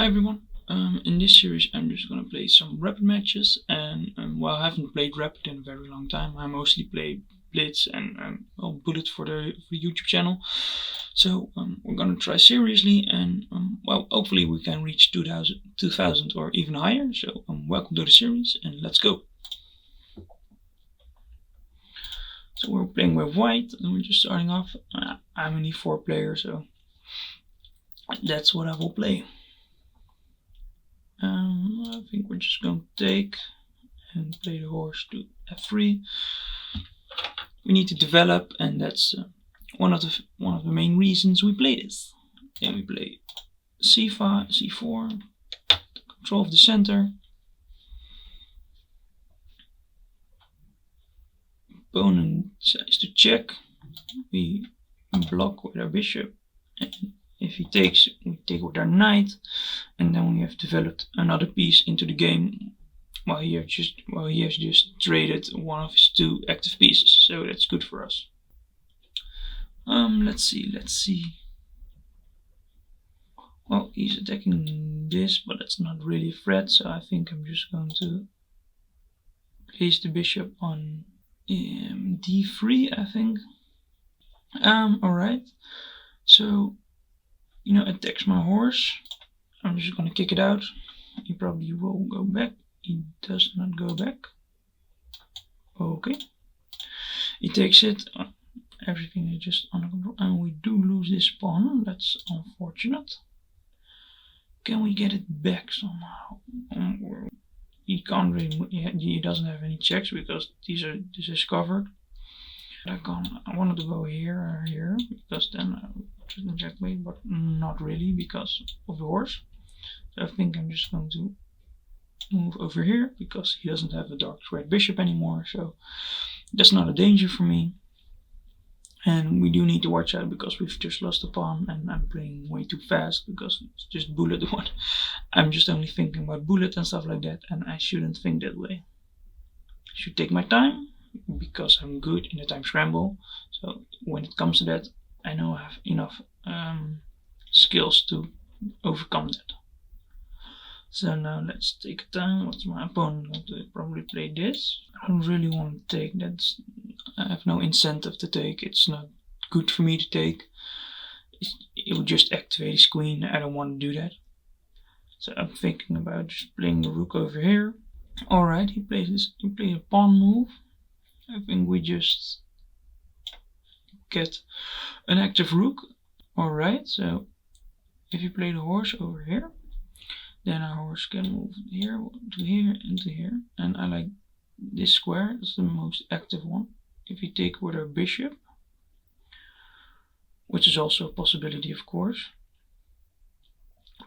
Hi everyone. In this series I'm just gonna play some Rapid matches, and I haven't played Rapid in a very long time. I mostly play Blitz and Bullet for the YouTube channel. So we're gonna try seriously, and hopefully we can reach 2000 or even higher. So welcome to the series, and let's go. So we're playing with white, and we're just starting off. I'm an E4 player, so that's what I will play. I think we're just going to take and play the horse to f3. We need to develop, and that's one of the main reasons we play this. Then we play c5, c4, control of the center. Opponent decides to check. We block with our bishop, and if he takes, we take with our knight, and then we have developed another piece into the game while he has just traded one of his two active pieces. So that's good for us. Let's see. Well, he's attacking this, but that's not really a threat, so I think I'm just going to place the bishop on d3, I think. Alright. So attacks my horse. I'm just gonna kick it out. He probably will go back. He does not go back. Okay. He takes it. Everything is just under control. And we do lose this pawn. That's unfortunate. Can we get it back somehow? He can't really. He doesn't have any checks because this is covered. I wanted to go here or here, because then I shouldn't checkmate, but not really because of the horse. So I think I'm just going to move over here because he doesn't have a dark squared bishop anymore, so that's not a danger for me. And we do need to watch out because we've just lost a pawn, and I'm playing way too fast because it's just bullet one. I'm just only thinking about bullet and stuff like that, and I shouldn't think that way. I should take my time, because I'm good in the time scramble. So when it comes to that, I know I have enough skills to overcome that. So now let's take time. What's my opponent going to probably play this? I don't really want to take that. I have no incentive to take. It's not good for me to take. It would just activate his queen. I don't want to do that. So I'm thinking about just playing the rook over here. Alright, he plays a pawn move. I think we just get an active rook. Alright, so if you play the horse over here, then our horse can move here to here and to here. And I like this square, it's the most active one. If you take with our bishop, which is also a possibility of course,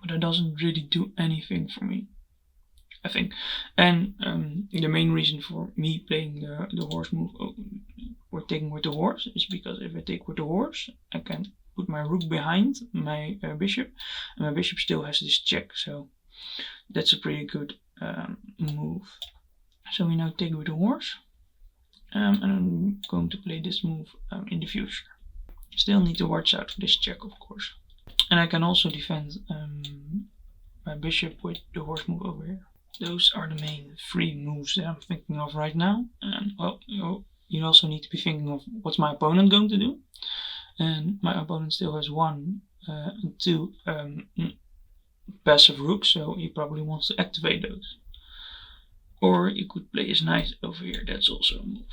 but it doesn't really do anything for me, I think. And the main reason for me playing the horse move or taking with the horse is because if I take with the horse, I can put my rook behind my bishop, and my bishop still has this check, so that's a pretty good move. So we now take with the horse, and I'm going to play this move in the future. Still need to watch out for this check, of course. And I can also defend my bishop with the horse move over here. Those are the main three moves that I'm thinking of right now. And well, you also need to be thinking of what's my opponent going to do. And my opponent still has one and two passive rooks, so he probably wants to activate those. Or he could play his knight over here, that's also a move.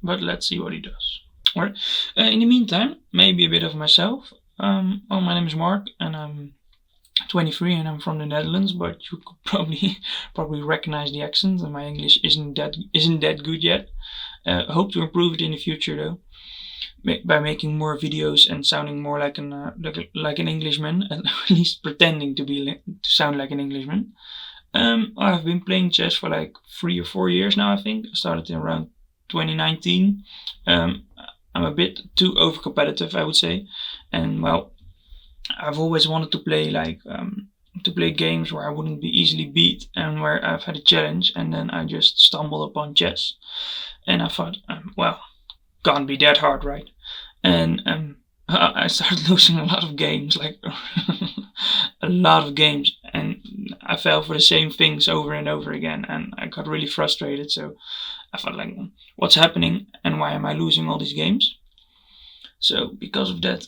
But let's see what he does. Alright. In the meantime, maybe a bit of myself. My name is Mark, and I'm 23 and I'm from the Netherlands, but you could probably recognize the accent, and my English isn't that good yet. Hope to improve it in the future though, by making more videos and sounding more like an Englishman, at least pretending to sound like an Englishman. I've been playing chess for like 3 or 4 years now, I think. I started in around 2019. I'm a bit too over competitive, I would say, and well, I've always wanted to play games where I wouldn't be easily beat and where I've had a challenge, and then I just stumbled upon chess, and I thought, well, can't be that hard, right? And I started losing a lot of games, like a lot of games, and I fell for the same things over and over again, and I got really frustrated. So I felt like, what's happening and why am I losing all these games? So because of that,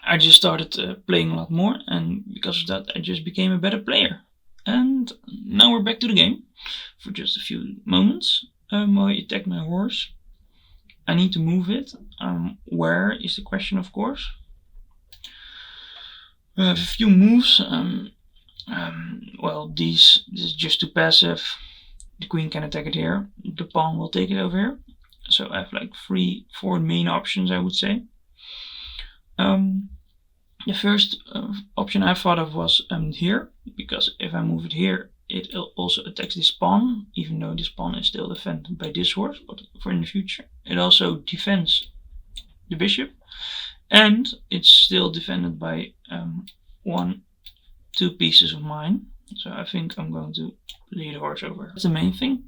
I just started playing a lot more, and because of that I just became a better player. And now we're back to the game for just a few moments. While I attack my horse, I need to move it. Where is the question, of course. We have a few moves. Well, this is just too passive. The queen can attack it here. The pawn will take it over here. So I have like 4 main options, I would say. The first option I thought of was here, because if I move it here, it also attacks this pawn, even though this pawn is still defended by this horse, but for in the future. It also defends the bishop, and it's still defended by 2 pieces of mine. So I think I'm going to play the horse over. That's the main thing.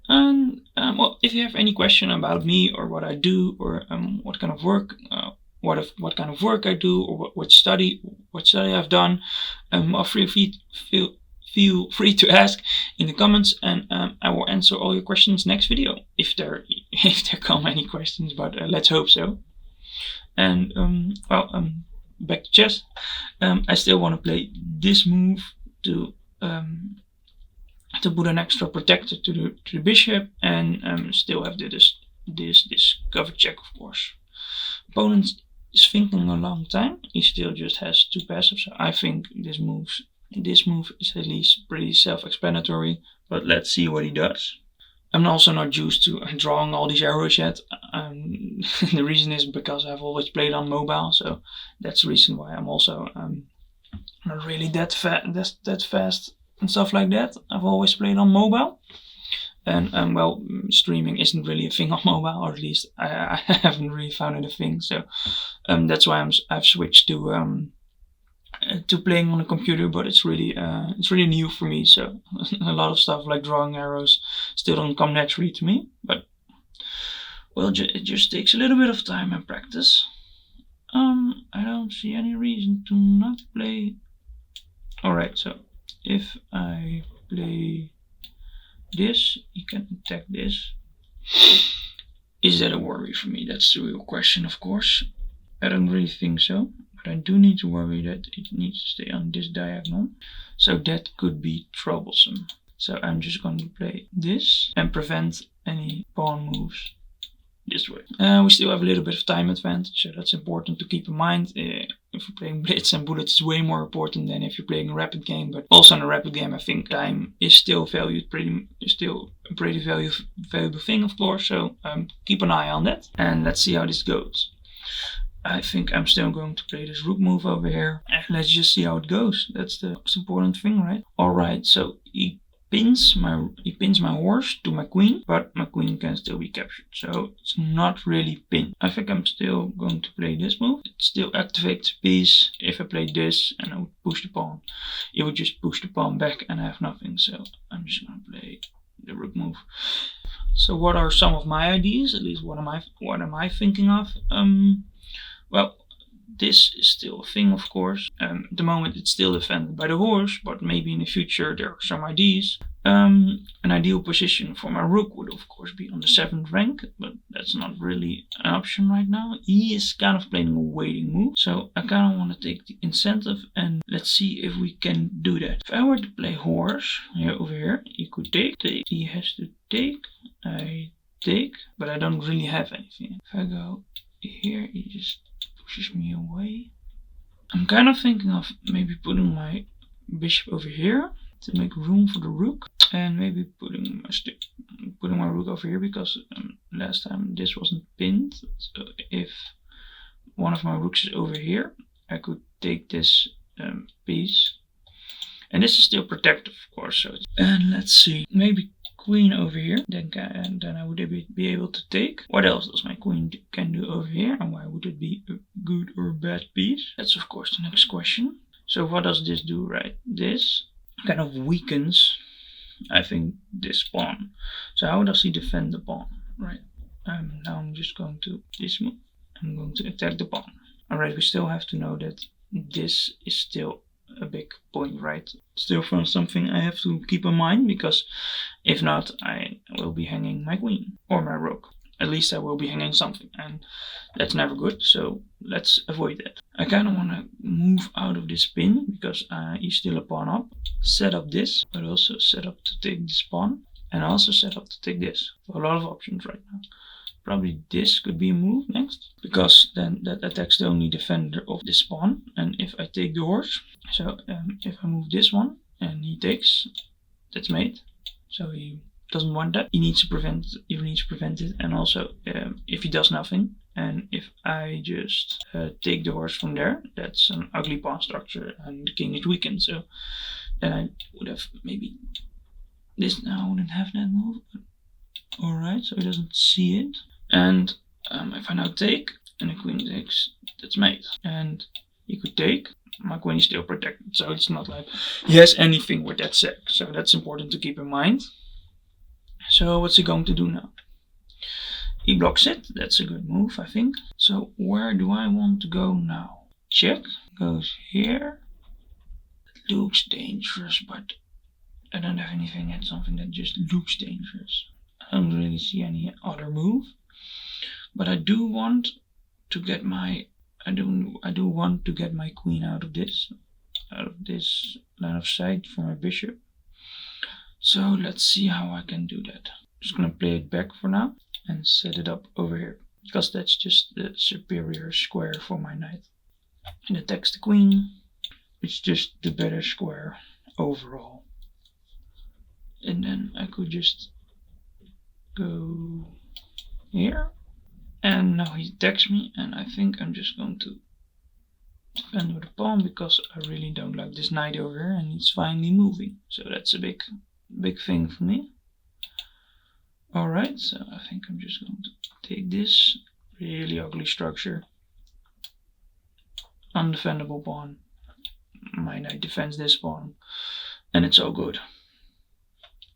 And well, if you have any question about me or what I do, or what kind of work what kind of work I do, or what study I've done, feel free to ask in the comments, and I will answer all your questions next video, if there come any questions, but let's hope so. And back to chess. I still want to play this move to put an extra protector to the bishop, and still have this cover check, of course. Opponent is thinking a long time. He still just has 2 passives. So I think this move is at least pretty self-explanatory, but let's see what he does. I'm also not used to drawing all these arrows yet. The reason is because I've always played on mobile, so that's the reason why I'm also not really that fast and stuff like that. I've always played on mobile. And well, streaming isn't really a thing on mobile, or at least I haven't really found it a thing. So that's why I've switched to playing on a computer. But it's really new for me. So a lot of stuff like drawing arrows still don't come naturally to me. But well, it just takes a little bit of time and practice. I don't see any reason to not play. All right, so if I play this, you can attack this. Is that a worry for me? That's the real question, of course. I don't really think so, but I do need to worry that it needs to stay on this diagonal, so that could be troublesome. So I'm just going to play this and prevent any pawn moves this way. We still have a little bit of time advantage, so that's important to keep in mind. If you're playing blitz and bullets, it's way more important than if you're playing a rapid game. But also in a rapid game, I think time is still a pretty valuable thing, of course. So keep an eye on that, and let's see how this goes. I think I'm still going to play this rook move over here, and let's just see how it goes. That's the most important thing, right? All right, so he pins my horse to my queen, but my queen can still be captured, so it's not really pinned. I think I'm still going to play this move. It still activates the piece. If I play this and I would push the pawn, it would just push the pawn back and I have nothing. So I'm just going to play the rook move. So what are some of my ideas? At least what am I thinking of? Well, this is still a thing, of course. At the moment it's still defended by the horse, but maybe in the future there are some ideas. An ideal position for my rook would of course be on the 7th rank, but that's not really an option right now. He is kind of playing a waiting move, so I kind of want to take the incentive, and let's see if we can do that. If I were to play horse over here, he could take. He has to take. I take, but I don't really have anything. If I go here, he just pushes me away. I'm kind of thinking of maybe putting my bishop over here to make room for the rook, and maybe putting my rook over here, because last time this wasn't pinned. So if one of my rooks is over here, I could take this piece, and this is still protective, of course. So and let's see, maybe queen over here, then I would be able to take. What else does my queen can do over here, and why would it be a good or bad piece? That's of course the next question. So what does this do, right? This kind of weakens, I think, this pawn. So how does he defend the pawn, right? Now I'm just going to this move. I'm going to attack the pawn. Alright, we still have to know that this is still a big point, right? Still from something I have to keep in mind, because if not, I will be hanging my queen or my rook. At least I will be hanging something, and that's never good, so let's avoid that. I kind of want to move out of this pin, because he's still a pawn up. Set up this, but also set up to take this pawn, and also set up to take this. So a lot of options right now. Probably this could be a move next, because then that attacks the only defender of this pawn. And if I take the horse, so if I move this one and he takes, that's mate. So he doesn't want that. He needs to prevent it. And also, if he does nothing, and if I just take the horse from there, that's an ugly pawn structure, and the king is weakened. So then I would have maybe this. Now I wouldn't have that move. Alright, so he doesn't see it. And if I now take, and the queen takes, that's mate. And he could take. My queen is still protected, so it's not like he has anything with that sack. So that's important to keep in mind. So what's he going to do now? He blocks it. That's a good move, I think. So where do I want to go now? Check. Goes here. It looks dangerous, but I don't have anything at something that just looks dangerous. I don't really see any other move. But I do want to get my queen out of this line of sight for my bishop. So let's see how I can do that. Just gonna play it back for now and set it up over here, because that's just the superior square for my knight. And attacks the queen, it's just the better square overall. And then I could just go here, and now he attacks me, and I think I'm just going to defend with a pawn, because I really don't like this knight over here, and it's finally moving. So that's a big thing for me. Alright, so I think I'm just going to take this really ugly structure. Undefendable pawn. My knight defends this pawn, and it's all good.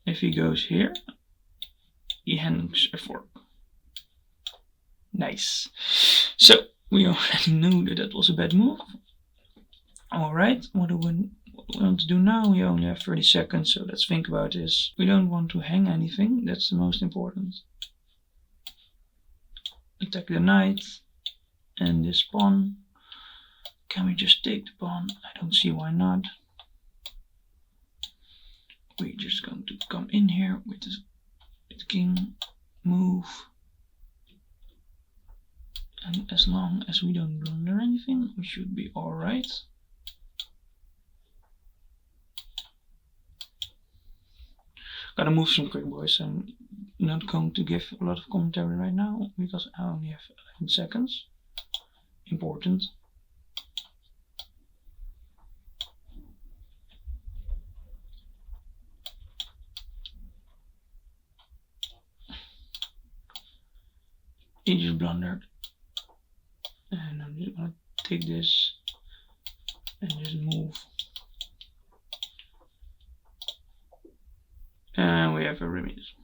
If he goes here, he hangs a fork. Nice. So we already knew that was a bad move. Alright, what do we want to do now? We only have 30 seconds, so let's think about this. We don't want to hang anything, that's the most important. Attack the knight and this pawn. Can we just take the pawn? I don't see why not. We're just going to come in here with the king, move. And as long as we don't blunder anything, we should be alright. Gotta move some quick, boys. I'm not going to give a lot of commentary right now, because I only have 11 seconds. Important. He just blundered. And I'm just gonna take this and just move. And we have a remise.